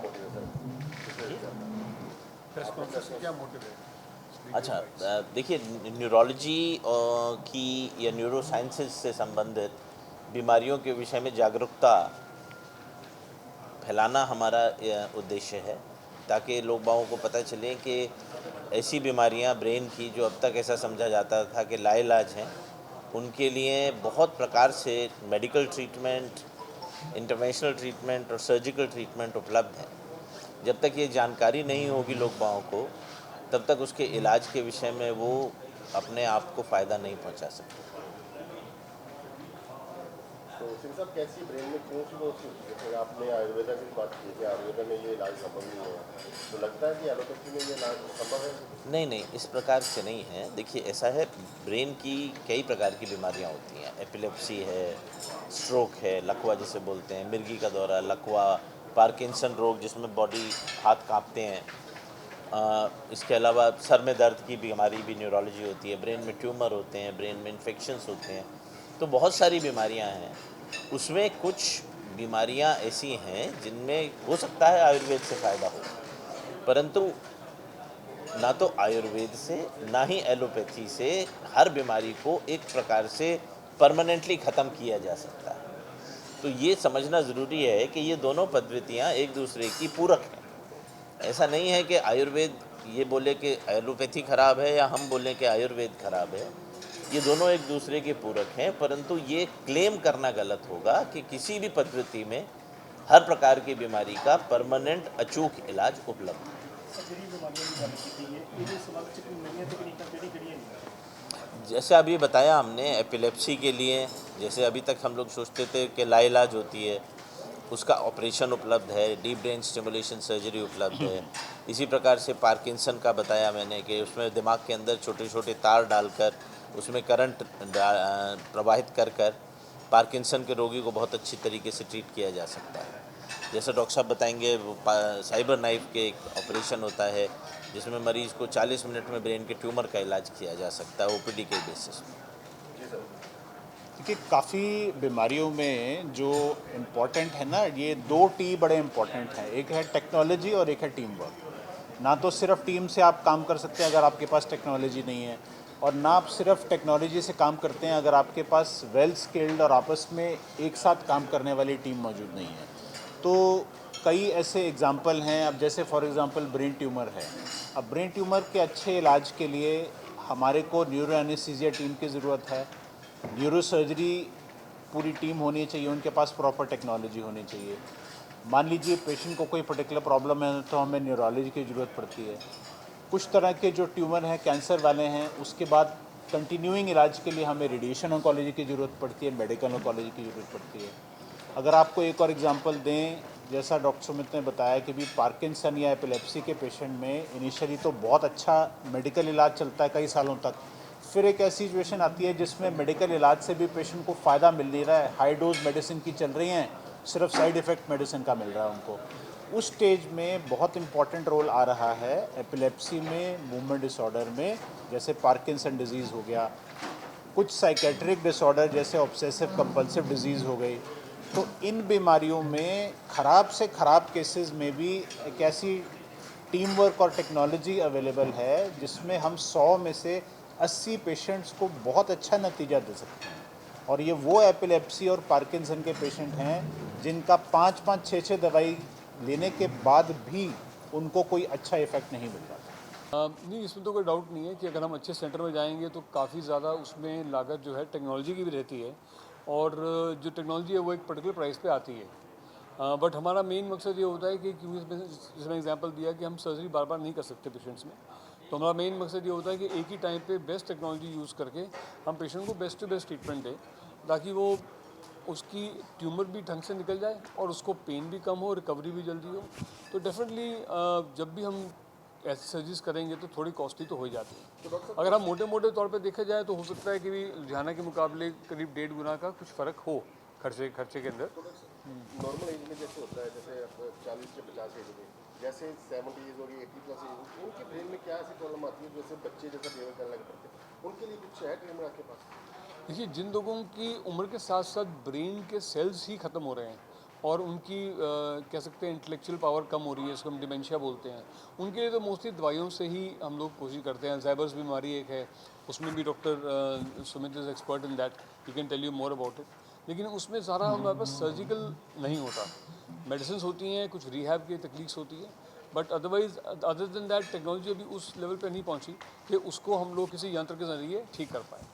Motivation press conference से क्या motive है? अच्छा, देखिए, न्यूरोलॉजी की या न्यूरो साइंसेज से संबंधित बीमारियों के विषय में जागरूकता फैलाना हमारा उद्देश्य है, ताकि लोग बागों को पता चले कि ऐसी बीमारियां ब्रेन की जो अब तक ऐसा समझा जाता था कि लाइलाज हैं, उनके लिए बहुत प्रकार से मेडिकल ट्रीटमेंट, इंटरवेंशनल ट्रीटमेंट और सर्जिकल ट्रीटमेंट उपलब्ध है। जब तक ये जानकारी नहीं होगी लोग बागों को, तब तक उसके इलाज के विषय में वो अपने आप को फ़ायदा नहीं पहुंचा सकते। तो सिंह साहब, कैसी ब्रेन में कौन सी जैसे आपने आयुर्वेदा की बात की कि आयुर्वेदा में ये इलाज संभव नहीं है, तो लगता है कि एलोपैथी में ये इलाज संभव है? नहीं नहीं, इस प्रकार से नहीं है। देखिए, ऐसा है, ब्रेन की कई प्रकार की बीमारियां होती हैं। एपिलेप्सी है, स्ट्रोक है, लकवा जिसे बोलते हैं, मिर्गी का दौरा, लकवा, पार्किंसन रोग जिसमें बॉडी हाथ कांपते हैं। इसके अलावा सर में दर्द की बीमारी भी न्यूरोलॉजी होती है। ब्रेन में ट्यूमर होते हैं, ब्रेन में इन्फेक्शंस होते हैं। तो बहुत सारी बीमारियां हैं। उसमें कुछ बीमारियां ऐसी हैं जिनमें हो सकता है आयुर्वेद से फ़ायदा हो, परंतु ना तो आयुर्वेद से ना ही एलोपैथी से हर बीमारी को एक प्रकार से परमानेंटली ख़त्म किया जा सकता है। तो ये समझना ज़रूरी है कि ये दोनों पद्धतियाँ एक दूसरे की पूरक हैं। ऐसा नहीं है कि आयुर्वेद ये बोले कि एलोपैथी ख़राब है या हम बोलें कि आयुर्वेद ख़राब है। ये दोनों एक दूसरे के पूरक हैं, परंतु ये क्लेम करना गलत होगा कि किसी भी पद्धति में हर प्रकार की बीमारी का परमानेंट अचूक इलाज उपलब्ध है। जैसे अभी बताया हमने, एपिलेप्सी के लिए जैसे अभी तक हम लोग सोचते थे कि लाइलाज होती है, उसका ऑपरेशन उपलब्ध है, डीप ब्रेन स्टिमुलेशन सर्जरी उपलब्ध है। इसी प्रकार से पार्किंसन का बताया मैंने कि उसमें दिमाग के अंदर छोटे छोटे तार डालकर उसमें करंट प्रवाहित कर कर पार्किंसन के रोगी को बहुत अच्छी तरीके से ट्रीट किया जा सकता है। जैसे डॉक्टर साहब बताएंगे, वो साइबर नाइफ के एक ऑपरेशन होता है जिसमें मरीज़ को 40 मिनट में ब्रेन के ट्यूमर का इलाज किया जा सकता है ओपीडी के बेसिस पे। देखिए, काफ़ी बीमारियों में जो इम्पोर्टेंट है ना, ये दो टी बड़े इम्पोर्टेंट हैं। एक है टेक्नोलॉजी और एक है टीम वर्क। ना तो सिर्फ टीम से आप काम कर सकते हैं अगर आपके पास टेक्नोलॉजी नहीं है, और ना आप सिर्फ टेक्नोलॉजी से काम करते हैं अगर आपके पास वेल स्किल्ड और आपस में एक साथ काम करने वाली टीम मौजूद नहीं है। तो कई ऐसे एग्जाम्पल हैं। अब जैसे फॉर एग्ज़ाम्पल ब्रेन ट्यूमर है। अब ब्रेन ट्यूमर के अच्छे इलाज के लिए हमारे को न्यूरो एनेस्थीसिया टीम की ज़रूरत है, न्यूरो सर्जरी पूरी टीम होनी चाहिए, उनके पास प्रॉपर टेक्नोलॉजी होनी चाहिए। मान लीजिए पेशेंट को कोई पर्टिकुलर प्रॉब्लम है तो हमें न्यूरोलॉजी की ज़रूरत पड़ती है। कुछ तरह के जो ट्यूमर हैं, कैंसर वाले हैं, उसके बाद कंटिन्यूइंग इलाज के लिए हमें रेडिएशन ऑन्कोलॉजी की ज़रूरत पड़ती है, मेडिकल ऑन्कोलॉजी की ज़रूरत पड़ती है। अगर आपको एक और एग्जांपल दें, जैसा डॉक्टर सुमित ने बताया कि भी पार्किंसन या एपिलेप्सी के पेशेंट में इनिशियली तो बहुत अच्छा मेडिकल इलाज चलता है कई सालों तक। फिर एक ऐसी सिचुएशन आती है जिसमें मेडिकल इलाज से भी पेशेंट को फ़ायदा मिल नहीं रहा है, हाई डोज मेडिसिन की चल रही हैं, सिर्फ साइड इफ़ेक्ट मेडिसिन का मिल रहा है उनको। उस स्टेज में बहुत इंपॉर्टेंट रोल आ रहा है एपिलेप्सी में, मूवमेंट डिसऑर्डर में, जैसे पार्किंसन डिजीज़ हो गया, कुछ साइकेट्रिक डिसऑर्डर जैसे ऑब्सेसिव कंपल्सिव डिजीज़ हो गई। तो इन बीमारियों में ख़राब से ख़राब केसेस में भी एक ऐसी टीम वर्क और टेक्नोलॉजी अवेलेबल है जिसमें हम 100 में से 80 पेशेंट्स को बहुत अच्छा नतीजा दे सकते हैं। और ये वो एपिलेप्सी और पार्किंसन के पेशेंट हैं जिनका 5-5, 6-6 दवाई लेने के बाद भी उनको कोई अच्छा इफ़ेक्ट नहीं मिल रहा। नहीं, इसमें तो कोई डाउट नहीं है कि अगर हम अच्छे सेंटर में जाएंगे तो काफ़ी ज़्यादा उसमें लागत जो है टेक्नोलॉजी की भी रहती है, और जो टेक्नोलॉजी है वो एक पर्टिकुलर प्राइस पे आती है। बट हमारा मेन मकसद ये होता है कि क्योंकि इसमें एग्जांपल दिया कि हम सर्जरी बार बार नहीं कर सकते पेशेंट्स में, तो हमारा मेन मकसद ये होता है कि एक ही टाइम पे बेस्ट टेक्नोलॉजी यूज़ करके हम पेशेंट को बेस्ट टू बेस्ट ट्रीटमेंट दें, ताकि वो उसकी ट्यूमर भी ढंग से निकल जाए और उसको पेन भी कम हो, रिकवरी भी जल्दी हो। तो डेफिनेटली जब भी हम ऐसी सर्जरीज करेंगे तो थोड़ी कॉस्टली तो हो ही जाती है। अगर हम मोटे मोटे तौर पे देखा जाए तो हो सकता है कि भी लुधियाना के मुकाबले करीब 1.5 गुना का कुछ फ़र्क हो खर्चे के अंदर। नॉर्मल एज में जैसे होता है, जैसे 40 से 50 एज में, जैसे 70 एज होगी, 80 प्लस एज, उनके ब्रेन में क्या ऐसी प्रॉब्लम आती है जैसे बच्चे जैसा बिहेव करने लग पड़ते हैं, उनके लिए कुछ है ट्रीटमेंट आपके पास? देखिए, जिन लोगों की उम्र के साथ साथ ब्रेन के सेल्स ही ख़त्म हो रहे हैं और उनकी कह सकते हैं इंटेलेक्चुअल पावर कम हो रही है, इसको हम डिमेंशिया बोलते हैं, उनके लिए तो मोस्टली दवाइयों से ही हम लोग कोशिश करते हैं। अल्जाइमर्स बीमारी एक है, उसमें भी doctor Sumit is expert in that, he can tell you more about it. लेकिन उसमें सारा हमारे पास सर्जिकल नहीं होता, मेडिसिन होती हैं, कुछ रिहैब की तकलीफ होती है, but otherwise other than that technology अभी उस लेवल पे नहीं पहुंची कि उसको हम लोग किसी यंत्र के ज़रिए ठीक कर पाए।